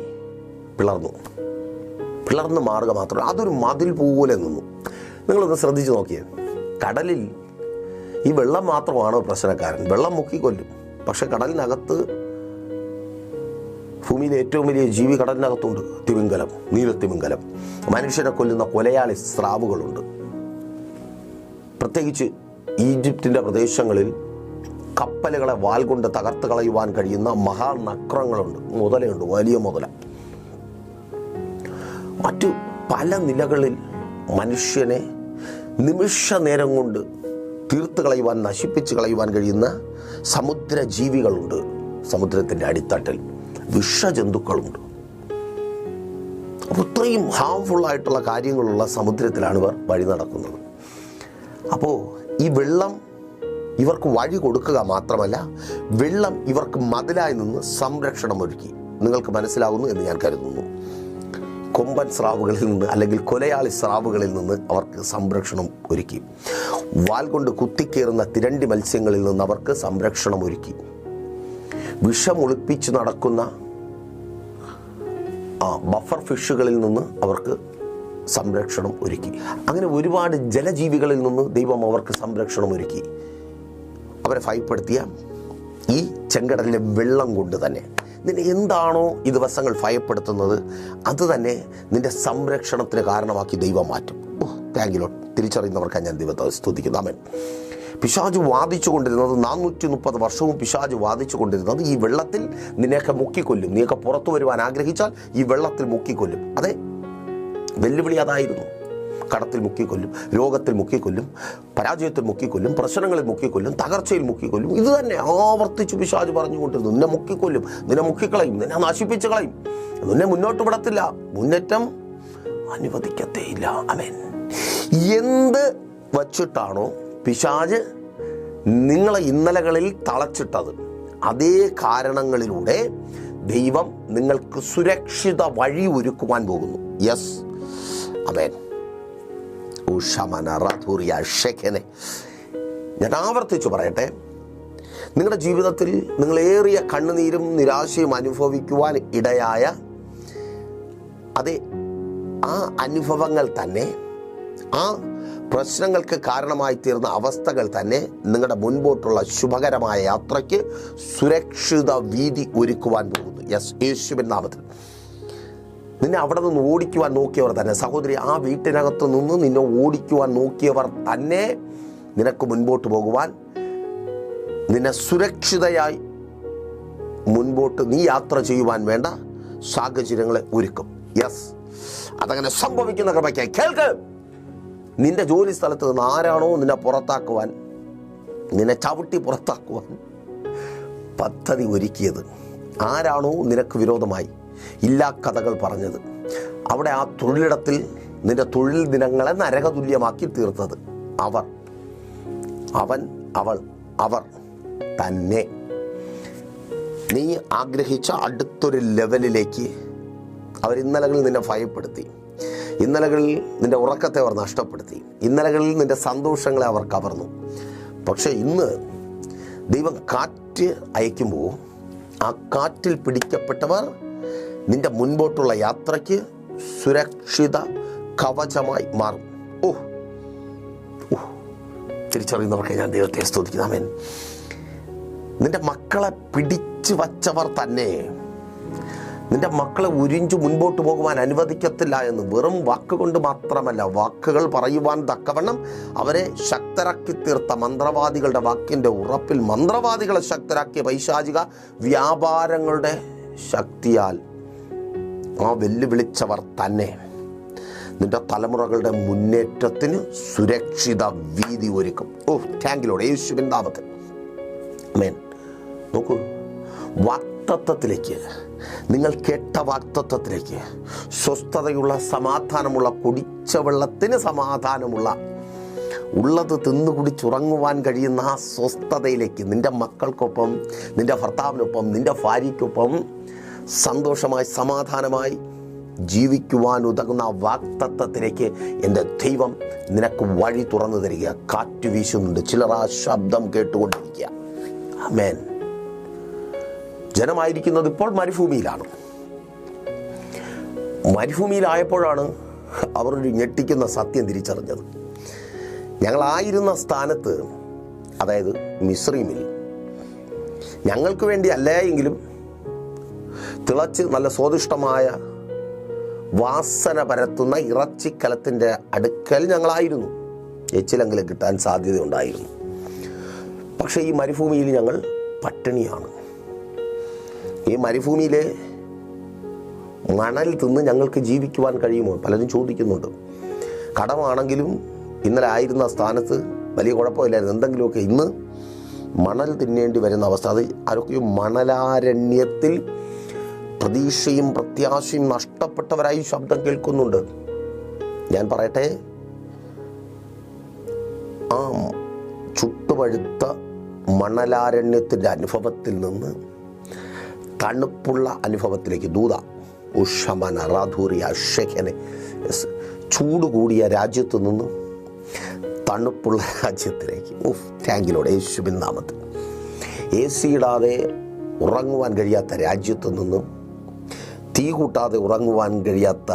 പിളർന്ന് മാറുക മാത്രമല്ല, അതൊരു മതിൽ പോലെ നിന്നു. നിങ്ങളൊന്ന് ശ്രദ്ധിച്ച് നോക്കിയേ. കടലിൽ ഈ വെള്ളം മാത്രമാണോ പ്രശ്നക്കാരൻ? വെള്ളം മുക്കിക്കൊല്ലും. പക്ഷെ കടലിനകത്ത് ഭൂമിയിലെ ഏറ്റവും വലിയ ജീവി കടലിനകത്തുണ്ട്. തിമിംഗലം, നീലത്തിമിംഗലം. മനുഷ്യനെ കൊല്ലുന്ന കൊലയാളി സ്രാവുകളുണ്ട്. പ്രത്യേകിച്ച് ഈജിപ്തിൻ്റെ പ്രദേശങ്ങളിൽ കപ്പലുകളെ വാൽ കൊണ്ട് തകർത്ത് കളയുവാൻ കഴിയുന്ന മഹാനക്രങ്ങളുണ്ട്. മുതലയുണ്ട്, വലിയ മുതല. മറ്റു പല നിലകളിൽ മനുഷ്യനെ നിമിഷ നേരം കൊണ്ട് തീർത്ത് കളയുവാൻ, നശിപ്പിച്ച് കളയുവാൻ കഴിയുന്ന സമുദ്ര ജീവികളുണ്ട്. സമുദ്രത്തിൻ്റെ അടിത്തട്ടിൽ വിഷജന്തുക്കളുണ്ട്. അപ്പോൾ ഇത്രയും ഹാംഫുള്ളായിട്ടുള്ള കാര്യങ്ങളുള്ള സമുദ്രത്തിലാണ് ഇവർ വഴി നടക്കുന്നത്. അപ്പോൾ ഈ വെള്ളം ഇവർക്ക് വഴി കൊടുക്കുക മാത്രമല്ല, വെള്ളം ഇവർക്ക് മതിലായി നിന്ന് സംരക്ഷണം ഒരുക്കി. നിങ്ങൾക്ക് മനസ്സിലാകുന്നു എന്ന് ഞാൻ കരുതുന്നു. കൊമ്പൻ സ്രാവുകളിൽ നിന്ന് അല്ലെങ്കിൽ കൊലയാളി സ്രാവുകളിൽ നിന്ന് അവർക്ക് സംരക്ഷണം ഒരുക്കി. വാൽ കൊണ്ട് കുത്തിക്കേറുന്ന തിരണ്ടി മത്സ്യങ്ങളിൽ നിന്ന് അവർക്ക് സംരക്ഷണം ഒരുക്കി. വിഷമൊളിപ്പിച്ച് നടക്കുന്ന ബഫർ ഫിഷുകളിൽ നിന്ന് അവർക്ക് സംരക്ഷണം ഒരുക്കി. അങ്ങനെ ഒരുപാട് ജലജീവികളിൽ നിന്ന് ദൈവം അവർക്ക് സംരക്ഷണം ഒരുക്കി. അവരെ ഭയപ്പെടുത്തിയ ഈ ചെങ്കടലിലെ വെള്ളം കൊണ്ട് തന്നെ നിന്നെ എന്താണോ ഈ ദിവസങ്ങൾ ഭയപ്പെടുത്തുന്നത് അത് തന്നെ നിന്റെ സംരക്ഷണത്തിന് കാരണമാക്കി ദൈവം മാറ്റും. Thank you Lord. തിരിച്ചറിയുന്നവർക്കാണ് ഞാൻ ദൈവത്തെ സ്തുതിക്കുന്നു. ആമേൻ. പിശാച് വാദിച്ചു കൊണ്ടിരുന്നത് 430 വർഷവും പിശാച് വാദിച്ചു കൊണ്ടിരുന്നത് ഈ വെള്ളത്തിൽ നിന്നെയൊക്കെ മുക്കിക്കൊല്ലും, നീയൊക്കെ പുറത്തു വരുവാൻ ആഗ്രഹിച്ചാൽ ഈ വെള്ളത്തിൽ മുക്കിക്കൊല്ലും. അതെ, വെല്ലുവിളി അതായിരുന്നു. കടത്തിൽ മുക്കിക്കൊല്ലും, രോഗത്തിൽ മുക്കിക്കൊല്ലും, പരാജയത്തിൽ മുക്കിക്കൊല്ലും, പ്രശ്നങ്ങളിൽ മുക്കിക്കൊല്ലും, തകർച്ചയിൽ മുക്കിക്കൊല്ലും. ഇത് തന്നെ ആവർത്തിച്ച് പിശാച് പറഞ്ഞുകൊണ്ടിരുന്നു. നിന്നെ മുക്കിക്കൊല്ലും, നിന്നെ മുക്കിക്കളയും, നിന്നെ നശിപ്പിച്ച് കളയും, നിന്നെ മുന്നോട്ട് വിടത്തില്ല, മുന്നേറ്റം അനുവദിക്കത്തേയില്ല. ആമേൻ. എന്ത് വച്ചിട്ടാണോ പിശാച് നിങ്ങളെ ഇന്നലകളിൽ തളച്ചിട്ടത്, അതേ കാരണങ്ങളിലൂടെ ദൈവം നിങ്ങൾക്ക് സുരക്ഷിത വഴി ഒരുക്കുവാൻ പോകുന്നു. യെസ്, ആമേൻ. ഞാൻ ആവർത്തിച്ചു പറയട്ടെ, നിങ്ങളുടെ ജീവിതത്തിൽ നിങ്ങളേറിയ കണ്ണുനീരും നിരാശയും അനുഭവിക്കുവാൻ ഇടയായ അതേ ആ അനുഭവങ്ങൾ തന്നെ, ആ പ്രശ്നങ്ങൾക്ക് കാരണമായി തീർന്ന അവസ്ഥകൾ തന്നെ നിങ്ങളുടെ മുൻപോട്ടുള്ള ശുഭകരമായ യാത്രയ്ക്ക് സുരക്ഷിത വീതി ഒരുക്കുവാൻ പോകുന്നു. യെസ്, യേശുവിൻ നാമത്തിൽ. നിന്നെ അവിടെ നിന്ന് ഓടിക്കുവാൻ നോക്കിയവർ തന്നെ, സഹോദരി, ആ വീട്ടിനകത്ത് നിന്ന് നിന്നെ ഓടിക്കുവാൻ നോക്കിയവർ തന്നെ നിനക്ക് മുൻപോട്ട് പോകുവാൻ, നിന്നെ സുരക്ഷിതയായി മുൻപോട്ട് നീ യാത്ര ചെയ്യുവാൻ വേണ്ട സാഹചര്യങ്ങളെ ഒരുക്കും. യെസ്, അതങ്ങനെ സംഭവിക്കുന്ന കൃപയ്ക്കായി കേൾക്ക്. നിന്റെ ജോലി സ്ഥലത്ത് നിന്ന് ആരാണോ നിന്നെ പുറത്താക്കുവാൻ, നിന്നെ ചവിട്ടി പുറത്താക്കുവാൻ പദ്ധതി ഒരുക്കിയത്, ആരാണോ നിനക്ക് വിരോധമായി ഇല്ലാ കഥകൾ പറഞ്ഞത്, അവിടെ ആ തൊഴിലിടത്തിൽ നിന്റെ തൊഴിൽ ദിനങ്ങളെ നരകതുല്യമാക്കി തീർത്തത് അവർ തന്നെ നീ ആഗ്രഹിച്ച അടുത്തൊരു ലെവലിലേക്ക് അവർ ഇന്നലകളിൽ നിന്നെ ഭയപ്പെടുത്തി, ഇന്നലകളിൽ നിന്റെ ഉറക്കത്തെ അവർ നഷ്ടപ്പെടുത്തി, ഇന്നലകളിൽ നിന്റെ സന്തോഷങ്ങളെ അവർ കവർന്നു. പക്ഷേ ഇന്ന് ദൈവം കാറ്റ് അയക്കുമ്പോൾ ആ കാറ്റിൽ പിടിക്കപ്പെട്ടവർ നിന്റെ മുൻപോട്ടുള്ള യാത്രയ്ക്ക് സുരക്ഷിത കവചമായി മാറും. തിരിച്ചറിയുന്നവർക്ക് ഞാൻ ദൈവത്തെ സ്തുതിക്കുന്നു. ആമേൻ. നിന്റെ മക്കളെ പിടിച്ചു വച്ചവർ തന്നെ നിന്റെ മക്കളെ ഉരിഞ്ചു മുൻപോട്ട് പോകുവാൻ അനുവദിക്കത്തില്ല എന്ന് വെറും വാക്കുകൊണ്ട് മാത്രമല്ല, വാക്കുകൾ പറയുവാൻ തക്കവണ്ണം അവരെ ശക്തരാക്കി തീർത്ത മന്ത്രവാദികളുടെ വാക്കിൻ്റെ ഉറപ്പിൽ മന്ത്രവാദികളെ ശക്തരാക്കിയ പൈശാചിക വ്യാപാരങ്ങളുടെ ശക്തിയാൽ ആ വെല്ലുവിളിച്ചവർ തന്നെ നിന്റെ തലമുറകളുടെ മുന്നേറ്റത്തിന് സുരക്ഷിത വീതി ഒരുക്കും. Thank you Lord. യേശുവിൻ നാമത്തിൽ. ആമേൻ. നോക്കൂ, വാഗ്ദത്തത്തിലേക്ക്, നിങ്ങൾ കേട്ട വാഗ്ദത്തത്തിലേക്ക്, സ്വസ്ഥതയുള്ള സമാധാനമുള്ള, കുടിച്ച വെള്ളത്തിന് സമാധാനമുള്ള, ഉള്ളത് തിന്നു കുടിച്ചുറങ്ങുവാൻ കഴിയുന്ന ആ സ്വസ്ഥതയിലേക്ക് നിന്റെ മക്കൾക്കൊപ്പം, നിന്റെ ഭർത്താവിനൊപ്പം, നിന്റെ ഭാര്യയ്ക്കൊപ്പം സന്തോഷമായി സമാധാനമായി ജീവിക്കുവാൻ ഉതകുന്ന വാഗ്ദത്തത്തിലേക്ക് എൻ്റെ ദൈവം നിനക്ക് വഴി തുറന്നു തരിക. കാറ്റ് വീശുന്നുണ്ട്, ചിലർ ആ ശബ്ദം കേട്ടുകൊണ്ടിരിക്കുക. ആമേൻ. ജനമായിരിക്കുന്നത് ഇപ്പോൾ മരുഭൂമിയിലാണ്. മരുഭൂമിയിലായപ്പോഴാണ് അവർ ഒരു ഞെട്ടിക്കുന്ന സത്യം തിരിച്ചറിഞ്ഞത്. ഞങ്ങളായിരുന്ന സ്ഥാനത്ത്, അതായത് മിസ്രയീമിൽ, ഞങ്ങൾക്ക് വേണ്ടി അല്ല എങ്കിലും തിളച്ച് നല്ല സ്വാദിഷ്ടമായ വാസന പരത്തുന്ന ഇറച്ചിക്കലത്തിൻ്റെ അടുക്കൽ ഞങ്ങളായിരുന്നു. എച്ചിലെങ്കിലും കിട്ടാൻ സാധ്യതയുണ്ടായിരുന്നു. പക്ഷേ ഈ മരുഭൂമിയിൽ ഞങ്ങൾ പട്ടിണിയാണ്. ഈ മരുഭൂമിയിലെ മണൽ തിന്ന് ഞങ്ങൾക്ക് ജീവിക്കുവാൻ കഴിയുമോ? പലരും ചോദിക്കുന്നുണ്ട്. കടമാണെങ്കിലും ഇന്നലെ ആയിരുന്ന സ്ഥാനത്ത് വലിയ കുഴപ്പമില്ലായിരുന്നു. എന്തെങ്കിലുമൊക്കെ ഇന്ന് മണൽ തിന്നേണ്ടി വരുന്ന അവസ്ഥ. അത് ആരൊക്കെയും മണലാരണ്യത്തിൽ പ്രതീക്ഷയും പ്രത്യാശയും നഷ്ടപ്പെട്ടവരായി ശബ്ദം കേൾക്കുന്നുണ്ട്. ഞാൻ പറയട്ടെ, ആ ചുട്ടുപഴുത്ത മണലാരണ്യത്തിൻ്റെ അനുഭവത്തിൽ നിന്ന് തണുപ്പുള്ള അനുഭവത്തിലേക്ക് ദൂത ഉഷമന റാധൂറിയ ഷെഖനെ ചൂട് കൂടിയ രാജ്യത്തു നിന്നും തണുപ്പുള്ള രാജ്യത്തിലേക്ക് ടാങ്കിലൂടെ യേശുവിൻ നാമത്തിൽ AC ഇടാതെ ഉറങ്ങുവാൻ കഴിയാത്ത രാജ്യത്തു നിന്നും തീ കൂട്ടാതെ ഉറങ്ങുവാൻ കഴിയാത്ത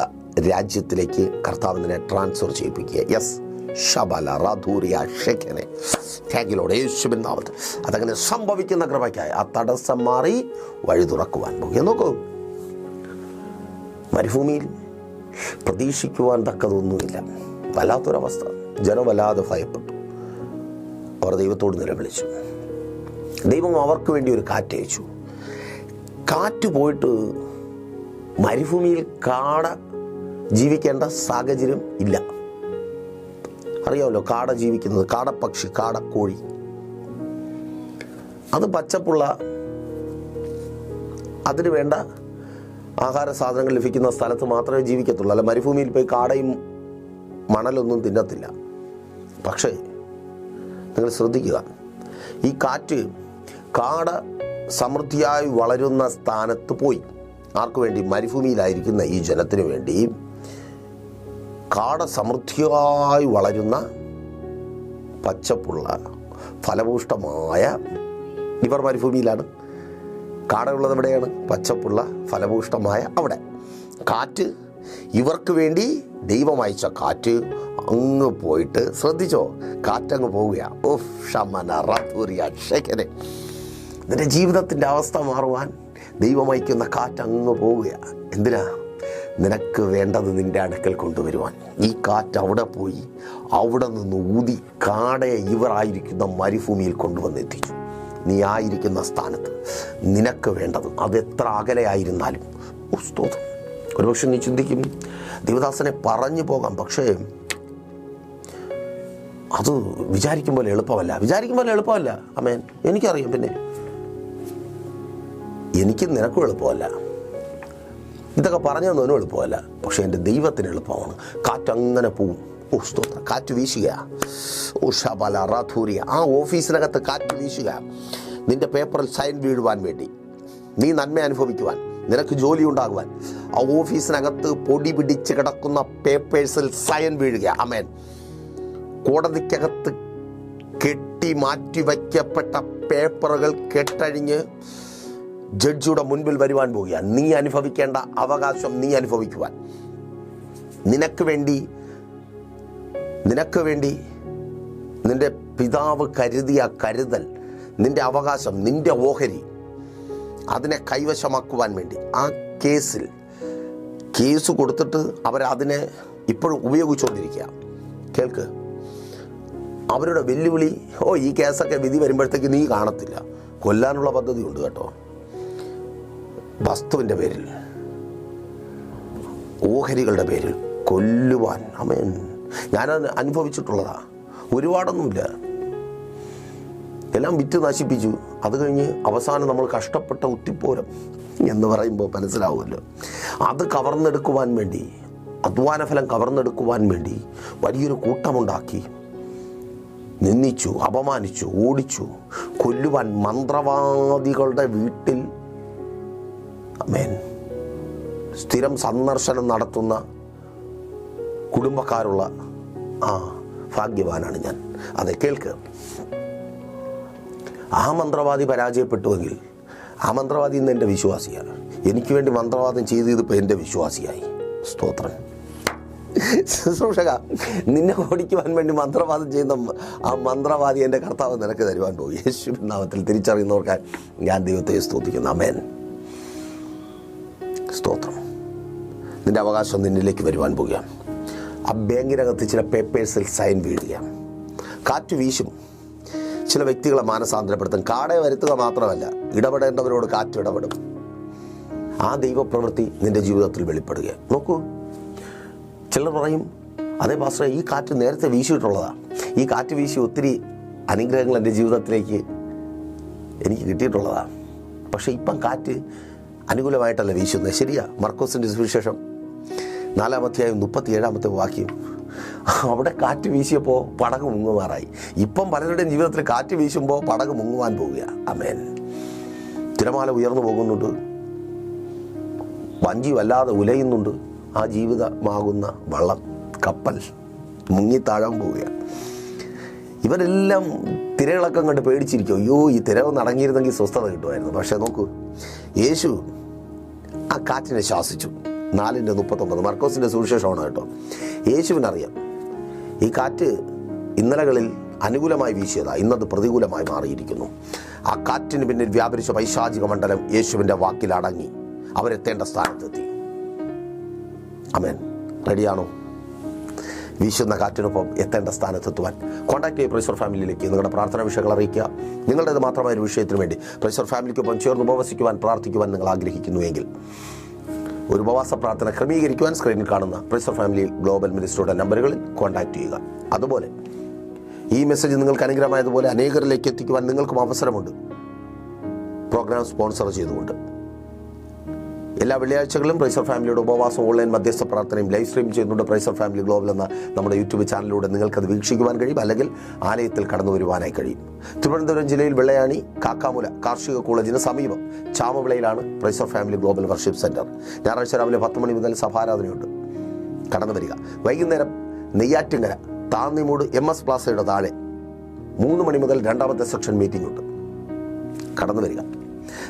രാജ്യത്തിലേക്ക് കർത്താവിനെ ട്രാൻസ്ഫർ ചെയ്യിപ്പിക്കുക. യെസ്, ഷബല റാധൂറിയ ഷെഖനെ ടാങ്കിലൂടെ യേശുവിൻ നാമത്തിൽ അതങ്ങനെ സംഭവിക്കുന്ന കൃപയ്ക്കായി ആ തടസ്സം മാറി വഴി തുറക്കുവാൻ പോകുക. നോക്കൂ, മരുഭൂമിയിൽ പ്രതീക്ഷിക്കുവാൻ തക്കതൊന്നുമില്ല. വല്ലാത്തൊരവസ്ഥ. ജനം വല്ലാതെ ഭയപ്പെട്ടു. അവർ ദൈവത്തോട് നിലവിളിച്ചു. ദൈവം അവർക്ക് വേണ്ടി ഒരു കാറ്റയച്ചു. കാറ്റ് പോയിട്ട് മരുഭൂമിയിൽ കാട ജീവിക്കേണ്ട സാഹചര്യം ഇല്ല. അറിയാമല്ലോ, കാട ജീവിക്കുന്നത്, കാടപ്പക്ഷി, കാടക്കോഴി, അത് പച്ചപ്പുള്ള, അതിന് വേണ്ട ആഹാര സാധനങ്ങൾ ലഭിക്കുന്ന സ്ഥലത്ത് മാത്രമേ ജീവിക്കത്തുള്ളൂ. അല്ല, മരുഭൂമിയിൽ പോയി കാടയും മണലൊന്നും തിന്നത്തില്ല. പക്ഷേ നിങ്ങൾ ശ്രദ്ധിക്കുക, ഈ കാറ്റ് കാട സമൃദ്ധിയായി വളരുന്ന സ്ഥാനത്ത് പോയി. ആർക്കു വേണ്ടി? മരുഭൂമിയിലായിരിക്കുന്ന ഈ ജനത്തിനു വേണ്ടി കാട സമൃദ്ധിയായി വളരുന്ന പച്ചപ്പുള്ള ഫലഭൂഷ്ടമായ, ഇവർ മരുഭൂമിയിലാണ്, കാടയുള്ളത് എവിടെയാണ്? പച്ചപ്പുള്ള ഫലഭൂഷ്ടമായ അവിടെ. കാറ്റ് ഇവർക്ക് വേണ്ടി ദൈവം അയച്ച കാറ്റ് അങ്ങ് പോയിട്ട്, ശ്രദ്ധിച്ചോ, കാറ്റങ്ങ് പോവുകയാണ്. നിന്റെ ജീവിതത്തിൻ്റെ അവസ്ഥ മാറുവാൻ ദൈവം അയക്കുന്ന കാറ്റ് അങ്ങ് പോവുകയാണ്. എന്തിനാ? നിനക്ക് വേണ്ടത് നിൻ്റെ അടുക്കൽ കൊണ്ടുവരുവാൻ. ഈ കാറ്റ് അവിടെ പോയി അവിടെ നിന്ന് ഊതി കാടയെ ഇവരായിരിക്കുന്ന മരുഭൂമിയിൽ കൊണ്ടുവന്നെത്തിച്ചു. നീ ആയിരിക്കുന്ന സ്ഥാനത്ത് നിനക്ക് വേണ്ടത് അതെത്ര അകലെയായിരുന്നാലും സ്തോത്രം. ഒരുപക്ഷെ നീ ചിന്തിക്കും, ദേവദാസനെ പറഞ്ഞു പോകാം, പക്ഷേ അത് വിചാരിക്കും പോലെ എളുപ്പമല്ല. ആമേൻ. എനിക്കറിയാം, പിന്നെ എനിക്കും നിനക്കും എളുപ്പമല്ല. ഇതൊക്കെ പറഞ്ഞു തന്നവനും എളുപ്പമല്ല. പക്ഷേ എൻ്റെ ദൈവത്തിന് എളുപ്പമാണ്. കാറ്റങ്ങനെ പോവും. സ്തോത്രം. കാറ്റ് വീശുക. ഷബല റാധൂരിയ. ആ ഓഫീസിനകത്ത് കാറ്റ് വീശുക. നിൻ്റെ പേപ്പറിൽ സൈൻ വീഴുവാൻ വേണ്ടി, നീ നന്മ അനുഭവിക്കുവാൻ, നിനക്ക് ജോലി ഉണ്ടാകുവാൻ, ആ ഓഫീസിനകത്ത് പൊടി പിടിച്ച് കിടക്കുന്ന പേപ്പേഴ്സിൽ സൈൻ വീഴുക. ആമേൻ. കോടതിക്കകത്ത് കെട്ടി മാറ്റി വയ്ക്കപ്പെട്ട പേപ്പറുകൾ കെട്ടഴിഞ്ഞ് ജഡ്ജിയുടെ മുൻപിൽ വരുവാൻ പോവുക. നീ അനുഭവിക്കേണ്ട അവകാശം നീ അനുഭവിക്കുവാൻ, നിനക്ക് വേണ്ടി നിന്റെ പിതാവ് കരുതിയ കരുതൽ, നിന്റെ അവകാശം, നിന്റെ ഓഹരി, അതിനെ കൈവശമാക്കുവാൻ വേണ്ടി ആ കേസ് കൊടുത്തിട്ട് അവരതിനെ ഇപ്പോഴും ഉപയോഗിച്ചുകൊണ്ടിരിക്കുക. കേൾക്ക്, അവരുടെ വെല്ലുവിളി, ഈ കേസൊക്കെ വിധി വരുമ്പോഴത്തേക്ക് നീ കാണത്തില്ല. കൊല്ലാനുള്ള പദ്ധതി ഉണ്ട് കേട്ടോ. വസ്തുവിൻ്റെ പേരിൽ, ഓഹരികളുടെ പേരിൽ കൊല്ലുവാൻ. ആമേൻ. ഞാനത് അനുഭവിച്ചിട്ടുള്ളതാ. ഒരുപാടൊന്നുമില്ല, എല്ലാം വിറ്റ് നശിപ്പിച്ചു. അത് കഴിഞ്ഞ് അവസാനം നമ്മൾ കഷ്ടപ്പെട്ട ഉത്തിപ്പോരം എന്ന് പറയുമ്പോൾ മനസ്സിലാവുമല്ലോ. അത് കവർന്നെടുക്കുവാൻ വേണ്ടി, അധ്വാനഫലം കവർന്നെടുക്കുവാൻ വേണ്ടി വലിയൊരു കൂട്ടമുണ്ടാക്കി നിന്ദിച്ചു, അപമാനിച്ചു, ഓടിച്ചു, കൊല്ലുവാൻ മന്ത്രവാദികളുടെ വീട്ടിൽ ആമേൻ സ്ഥിരം സന്ദർശനം നടത്തുന്ന കുടുംബക്കാരുള്ള ഭാഗ്യവാനാണ് ഞാൻ. അതെ, കേൾക്ക്, ആ മന്ത്രവാദി പരാജയപ്പെട്ടുവെങ്കിൽ ആ മന്ത്രവാദി ഇന്ന് എൻ്റെ വിശ്വാസിയാണ്. എനിക്ക് വേണ്ടി മന്ത്രവാദം ചെയ്ത് ഇതിപ്പോൾ എൻ്റെ വിശ്വാസിയായി. സ്തോത്രം. ശുശ്രൂഷക, നിന്നെ ഓടിക്കുവാൻ വേണ്ടി മന്ത്രവാദം ചെയ്യുന്ന ആ മന്ത്രവാദി എൻ്റെ കർത്താവ് നിനക്ക് തരുവാൻ പോകും. യേശുവിൻ നാമത്തിൽ തിരിച്ചറിയുന്നവർക്കായി ഞാൻ ദൈവത്തെ സ്തുതിക്കുന്നു. ആമേൻ. സ്തോത്രം. നിൻ്റെ അവകാശം നിന്നിലേക്ക് വരുവാൻ പോവുകയാണ്. ആ ബാങ്കിനകത്ത് ചില പേപ്പേഴ്സിൽ സൈൻ വീഴുകയാണ്. കാറ്റ് വീശും, ചില വ്യക്തികളെ മാനസാന്തരപ്പെടുത്തും. കാടെ വരുത്തുക മാത്രമല്ല, ഇടപെടേണ്ടവരോട് കാറ്റ് ഇടപെടും. ആ ദൈവപ്രവൃത്തി നിൻ്റെ ജീവിതത്തിൽ വെളിപ്പെടുക. നോക്കൂ, ചിലർ പറയും, അതേ പാസ്റ്ററെ, ഈ കാറ്റ് നേരത്തെ വീശിയിട്ടുള്ളതാണ്. ഈ കാറ്റ് വീശി ഒത്തിരി അനുഗ്രഹങ്ങൾ എൻ്റെ ജീവിതത്തിലേക്ക് എനിക്ക് കിട്ടിയിട്ടുള്ളതാണ്. പക്ഷേ ഇപ്പം കാറ്റ് അനുകൂലമായിട്ടല്ല വീശുന്നത്. ശരിയാ. മർക്കോസിൻ്റെ സുവിശേഷം 4-ാം അധ്യായം 37-ാമത്തെ വാക്യം, അവിടെ കാറ്റ് വീശിയപ്പോൾ പടക് മുങ്ങുമാറായി. ഇപ്പം പലരുടെയും ജീവിതത്തിൽ കാറ്റ് വീശുമ്പോൾ പടക് മുങ്ങുവാൻ പോവുക. ആമേൻ. തിരമാല ഉയർന്നു പോകുന്നുണ്ട്, വഞ്ചി വല്ലാതെ ഉലയുന്നുണ്ട്. ആ ജീവിതമാകുന്ന വള്ളം, കപ്പൽ മുങ്ങിത്താഴാൻ പോവുക. ഇവരെല്ലാം തിരകളൊക്കെ കണ്ട് പേടിച്ചിരിക്കും. അയ്യോ, ഈ തിരവ് അടങ്ങിയിരുന്നെങ്കിൽ സ്വസ്ഥത കിട്ടുമായിരുന്നു. പക്ഷേ നോക്കൂ, യേശു ആ കാറ്റിനെ ശാസിച്ചു. 4:39 മർക്കോസിൻ്റെ സുവിശേഷമാണ് കേട്ടോ. യേശുവിനറിയാം ഈ കാറ്റ് ഇന്നലകളിൽ അനുകൂലമായി വീശിയതാണ്, ഇന്നത് പ്രതികൂലമായി മാറിയിരിക്കുന്നു. ആ കാറ്റിന് പിന്നിൽ വ്യാപരിച്ച പൈശാചിക മണ്ഡലം യേശുവിൻ്റെ വാക്കിൽ അടങ്ങി അവരെത്തേണ്ട സ്ഥാനത്തെത്തി. ആമേൻ. റെഡിയാണോ? വീശുന്ന കാറ്റിനൊപ്പം എത്തേണ്ട സ്ഥാനത്തെത്തുവാൻ കോൺടാക്ട് ചെയ്യുക പ്രൈസർ ഫാമിലിയിലേക്ക്. നിങ്ങളുടെ പ്രാർത്ഥന വിഷയങ്ങൾ അറിയിക്കുക. നിങ്ങളുടേത് മാത്രമായ ഒരു വിഷയത്തിന് വേണ്ടി പ്രൈസർ ഫാമിലിക്കൊപ്പം ചേർന്ന് ഉപവസിക്കുവാൻ, പ്രാർത്ഥിക്കുവാൻ നിങ്ങൾ ആഗ്രഹിക്കുന്നുവെങ്കിൽ ഒരു ഉപവാസ പ്രാർത്ഥന ക്രമീകരിക്കുവാൻ സ്ക്രീനിൽ കാണുന്ന പ്രൈസർ ഫാമിലി ഗ്ലോബൽ മിനിസ്ട്രിയുടെ നമ്പറുകളിൽ കോൺടാക്ട് ചെയ്യുക. അതുപോലെ ഈ മെസ്സേജ് നിങ്ങൾക്ക് അനുഗ്രഹമായതുപോലെ അനേകരിലേക്ക് എത്തിക്കുവാൻ നിങ്ങൾക്കും അവസരമുണ്ട്, പ്രോഗ്രാം സ്പോൺസർ ചെയ്തുകൊണ്ട്. എല്ലാ വെള്ളിയാഴ്ചകളിലും പ്രൈസർ ഫാമിലിയുടെ ഉപവാസം ഓൺലൈൻ മധ്യസ്ഥ പ്രാർത്ഥനയും ലൈവ് സ്ട്രീം ചെയ്യുന്നുണ്ട്. പ്രൈസർ ഫാമിലി ഗ്ലോബൽ എന്ന നമ്മുടെ യൂട്യൂബ് ചാനലിലൂടെ നിങ്ങൾക്കത് വീക്ഷിക്കുവാൻ കഴിയും, അല്ലെങ്കിൽ ആലയത്തിൽ കടന്നു വരുവാനായി കഴിയും. തിരുവനന്തപുരം ജില്ലയിൽ വെള്ളയാണി കാക്കാമൂല കാർഷിക കോളേജിന് സമീപം ചാമവിളയിലാണ് പ്രൈസർ ഫാമിലി ഗ്ലോബൽ വർഷിപ്പ് സെൻറ്റർ. ഞായറാഴ്ച രാവിലെ 10 മണി മുതൽ സഭാരാധനയുണ്ട്. കടന്നു വരിക. വൈകുന്നേരം നെയ്യാറ്റിങ്കര താന്നിമൂട് MS പ്ലാസയുടെ താഴെ 3 മണി മുതൽ 2ാമത്തെ സെക്ഷൻ മീറ്റിംഗ് ഉണ്ട്. കടന്നു വരിക.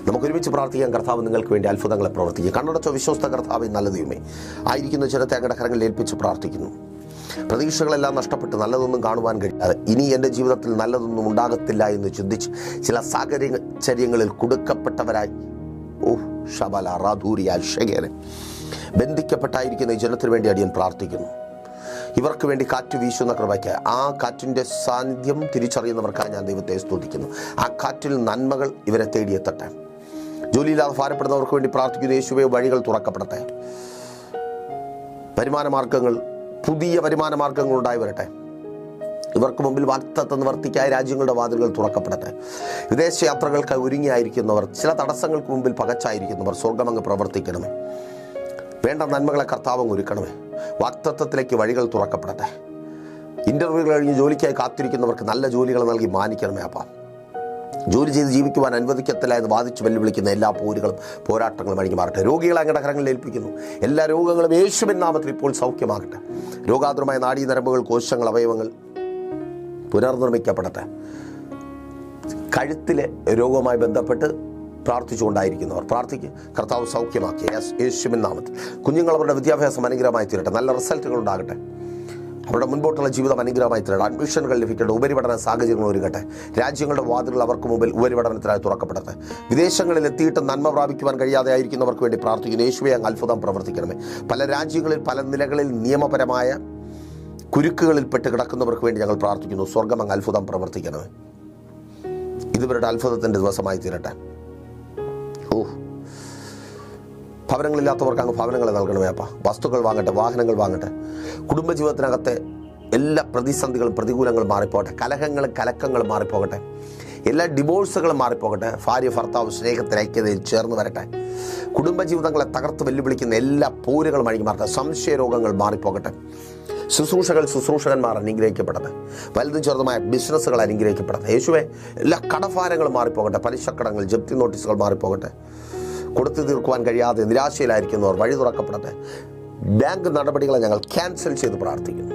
നമുക്കൊരുമിച്ച് പ്രാർത്ഥിക്കാൻ. കർത്താവ് നിങ്ങൾക്ക് വേണ്ടി അത്ഭുതങ്ങളെ പ്രവർത്തിക്കുക. കണ്ണടച്ചോ വിശ്വസ്ത കർത്താവേ, നല്ല ദൈവമേ, ആയിരിക്കുന്ന ജനത്തെ അങ്ങയുടെ കരങ്ങളിൽ ഏൽപ്പിച്ച് പ്രാർത്ഥിക്കുന്നു. പ്രതീക്ഷകളെല്ലാം നഷ്ടപ്പെട്ട് നല്ലതൊന്നും കാണുവാൻ കഴിയാതെ ഇനി എൻ്റെ ജീവിതത്തിൽ നല്ലതൊന്നും ഉണ്ടാകത്തില്ല എന്ന് ചിന്തിച്ച് ചില സാഹചര്യങ്ങളിൽ കുടുക്കപ്പെട്ടവരായി ഷബല റാധൂരിയ ഷെഗേനെ ബന്ധിക്കപ്പെട്ടായിരിക്കുന്ന ഈ ജനത്തിന് വേണ്ടി അടിയൻ പ്രാർത്ഥിക്കുന്നു. ഇവർക്ക് വേണ്ടി കാറ്റ് വീശുന്ന കൃപയ്ക്ക്, ആ കാറ്റിൻ്റെ സാന്നിധ്യം തിരിച്ചറിയുന്നവർക്കായി ഞാൻ ദൈവത്തെ സ്തുതിക്കുന്നു. ആ കാറ്റിൽ നന്മകൾ ഇവരെ തേടിയെത്തട്ടെ. ജോലിയില്ലാതെ ഭാരപ്പെടുന്നവർക്ക് വേണ്ടി പ്രാർത്ഥിക്കുന്നു. യേശുവേ, വഴികൾ തുറക്കപ്പെടട്ടെ. പുതിയ വരുമാന മാർഗങ്ങൾ ഉണ്ടായി വരട്ടെ. ഇവർക്ക് മുമ്പിൽ വാഗ്ദത്ത നിവർത്തിക്കായ രാജ്യങ്ങളുടെ വാതിലുകൾ തുറക്കപ്പെടട്ടെ. വിദേശയാത്രകൾക്കായി ഒരുങ്ങിയായിരിക്കുന്നവർ, ചില തടസ്സങ്ങൾക്ക് മുമ്പിൽ പകച്ചായിരിക്കുന്നവർ, സ്വർഗ്ഗമങ്ങ് പ്രവർത്തിക്കണമേ. വേണ്ട നന്മകളെ കർത്താവ് ഒരുക്കണമേ. വാഗ്ദത്തത്തിലേക്ക് വഴികൾ തുറക്കപ്പെടട്ടെ. ഇൻ്റർവ്യൂകൾ കഴിഞ്ഞ് ജോലിക്കായി കാത്തിരിക്കുന്നവർക്ക് നല്ല ജോലികൾ നൽകി മാനിക്കണമേ. അപ്പം ജോലി ചെയ്ത് ജീവിക്കുവാൻ അനുവദിക്കത്തില്ല എന്ന് വാദിച്ച് വെല്ലുവിളിക്കുന്ന എല്ലാ പോരുകളും പോരാട്ടങ്ങളും അഴിഞ്ഞു മാറട്ടെ. രോഗികളെ അങ്ങയുടെ കരങ്ങളിൽ ഏൽപ്പിക്കുന്നു. എല്ലാ രോഗങ്ങളും യേശുവിൻ നാമത്തിൽ ഇപ്പോൾ സൗഖ്യമാകട്ടെ. രോഗാതുരമായ നാഡീനരമ്പുകൾ, കോശങ്ങൾ, അവയവങ്ങൾ പുനർനിർമ്മിക്കപ്പെടട്ടെ. കഴുത്തിലെ രോഗവുമായി ബന്ധപ്പെട്ട് പ്രാർത്ഥിച്ചുകൊണ്ടായിരിക്കുന്നവർ പ്രാർത്ഥിക്കുക. കർത്താവ് സൗഖ്യമാക്കി യേശുവിൻ നാമത്തിൽ. കുഞ്ഞുങ്ങൾ അവരുടെ വിദ്യാഭ്യാസം അനുഗ്രഹമായി തീരട്ടെ. നല്ല റിസൾട്ടുകൾ ഉണ്ടാകട്ടെ. അവരുടെ മുൻപോട്ടുള്ള ജീവിതം അനുഗ്രഹമായി തീരട്ടെ. അഡ്മിഷനുകൾ ലഭിക്കട്ടെ. ഉപരിപഠന സാഹചര്യങ്ങൾ ഒരുങ്ങട്ടെ. രാജ്യങ്ങളുടെ വാതിലുകൾ അവർക്ക് മുമ്പിൽ ഉപരിപഠനത്തിനായി തുറക്കപ്പെടട്ടെ. വിദേശങ്ങളിൽ എത്തിയിട്ട് നന്മ പ്രാപിക്കുവാൻ കഴിയാതെ ആയിരിക്കുന്നവർക്ക് വേണ്ടി പ്രാർത്ഥിക്കുന്നു. യേശുവേ, അങ്ങ് അത്ഭുതം പ്രവർത്തിക്കണമേ. പല രാജ്യങ്ങളിൽ പല നിലകളിൽ നിയമപരമായ കുരുക്കുകളിൽപ്പെട്ട് കിടക്കുന്നവർക്ക് വേണ്ടി ഞങ്ങൾ പ്രാർത്ഥിക്കുന്നു. സ്വർഗ്ഗം അങ്ങ് അത്ഭുതം പ്രവർത്തിക്കണമേ. ഇതുവരുടെ അത്ഭുതത്തിൻ്റെ ദിവസമായി തീരട്ടെ. ഭവനങ്ങളില്ലാത്തവർക്ക് അങ്ങ് ഭവനങ്ങൾ നൽകണമേ അപ്പ. വസ്തുക്കൾ വാങ്ങട്ടെ, വാഹനങ്ങൾ വാങ്ങട്ടെ. കുടുംബജീവിതത്തിനകത്തെ എല്ലാ പ്രതിസന്ധികളും പ്രതികൂലങ്ങളും മാറിപ്പോകട്ടെ. കലഹങ്ങളും കലക്കങ്ങളും മാറിപ്പോകട്ടെ. എല്ലാ ഡിവോഴ്സുകളും മാറിപ്പോകട്ടെ. ഭാര്യ ഭർത്താവ് സ്നേഹത്തിൽ ഐക്യതയിൽ ചേർന്ന് വരട്ടെ. കുടുംബജീവിതങ്ങളെ തകർത്ത് വെല്ലുവിളിക്കുന്ന എല്ലാ പോരുകളും അഴിഞ്ഞു മാറട്ടെ. സംശയരോഗങ്ങൾ മാറിപ്പോകട്ടെ. ശുശ്രൂഷകന്മാർ അനുഗ്രഹിക്കപ്പെടട്ടെ. വലുതും ചെറുതുമായ ബിസിനസ്സുകൾ അനുഗ്രഹിക്കപ്പെടട്ടെ. യേശുവേ, എല്ലാ കടഭാരങ്ങളും മാറിപ്പോകട്ടെ. പലിശക്കടങ്ങൾ, ജപ്തി നോട്ടീസുകൾ മാറിപ്പോകട്ടെ. കൊടുത്തു തീർക്കുവാൻ കഴിയാതെ നിരാശയിലായിരിക്കുന്നവർ വഴി തുറക്കപ്പെടട്ടെ. ബാങ്ക് നടപടികളെ ഞങ്ങൾ ക്യാൻസൽ ചെയ്ത് പ്രാർത്ഥിക്കുന്നു.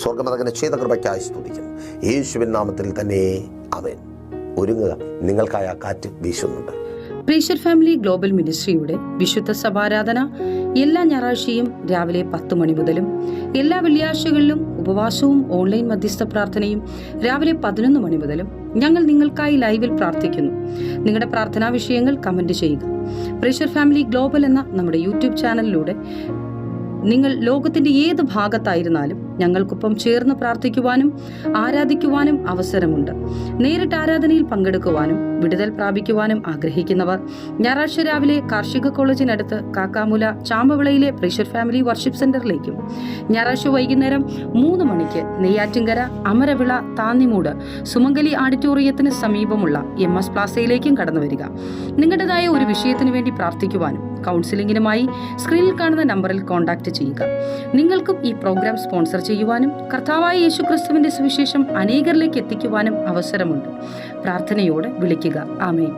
സ്വർഗ്ഗമതകനെ ചെയ്ത കൃപയ്ക്കായി സ്തുതിക്കുന്നു. യേശുവിൻ നാമത്തിൽ തന്നെ ആമേൻ. ഒരുങ്ങുക, നിങ്ങൾക്കായി ആ കാറ്റ് വീശുന്നുണ്ട്. പ്രൈസർ ഫാമിലി ഗ്ലോബൽ മിനിസ്ട്രിയുടെ വിശുദ്ധ സഭാരാധന എല്ലാ ഞായറാഴ്ചയും രാവിലെ 10 മണി മുതലും എല്ലാ വെള്ളിയാഴ്ചകളിലും ഉപവാസവും ഓൺലൈൻ മധ്യസ്ഥ പ്രാർത്ഥനയും രാവിലെ 11 മണി മുതലും ഞങ്ങൾ നിങ്ങൾക്കായി ലൈവിൽ പ്രാർത്ഥിക്കുന്നു. നിങ്ങളുടെ പ്രാർത്ഥനാ വിഷയങ്ങൾ കമന്റ് ചെയ്യുക. പ്രേഷർ ഫാമിലി ഗ്ലോബൽ എന്ന നമ്മുടെ യൂട്യൂബ് ചാനലിലൂടെ നിങ്ങൾ ലോകത്തിന്റെ ഏത് ഭാഗത്തായിരുന്നാലും ഞങ്ങൾക്കൊപ്പം ചേർന്ന് പ്രാർത്ഥിക്കുവാനും ആരാധിക്കുവാനും അവസരമുണ്ട്. നേരിട്ട് ആരാധനയിൽ പങ്കെടുക്കുവാനും വിടുതൽ പ്രാപിക്കുവാനും ആഗ്രഹിക്കുന്നവർ ഞായറാഴ്ച രാവിലെ കാർഷിക കോളേജിനടുത്ത് കാക്കാമുല ചാമ്പവിളയിലെ പ്രേഷർ ഫാമിലി വർഷിപ്പ് സെന്ററിലേക്കും ഞായറാഴ്ച വൈകുന്നേരം 3 മണിക്ക് നെയ്യാറ്റിൻകര അമരവിള താന്നിമൂട് സുമംഗലി ഓഡിറ്റോറിയത്തിന് സമീപമുള്ള MS പ്ലാസയിലേക്കും കടന്നു വരിക. നിങ്ങളുടേതായ ഒരു വിഷയത്തിന് വേണ്ടി പ്രാർത്ഥിക്കുവാനും കൗൺസിലിംഗിനുമായി സ്ക്രീനിൽ കാണുന്ന നമ്പറിൽ കോൺടാക്ട് ചെയ്യുക. നിങ്ങൾക്കും ഈ പ്രോഗ്രാം സ്പോൺസർ ചെയ്യുവാനും കർത്താവായ യേശുക്രിസ്തുവിന്റെ സുവിശേഷം അനേകരിലേക്ക് എത്തിക്കുവാനും അവസരമുണ്ട്. പ്രാർത്ഥനയോടെ വിളിക്കുക. ആമേൻ.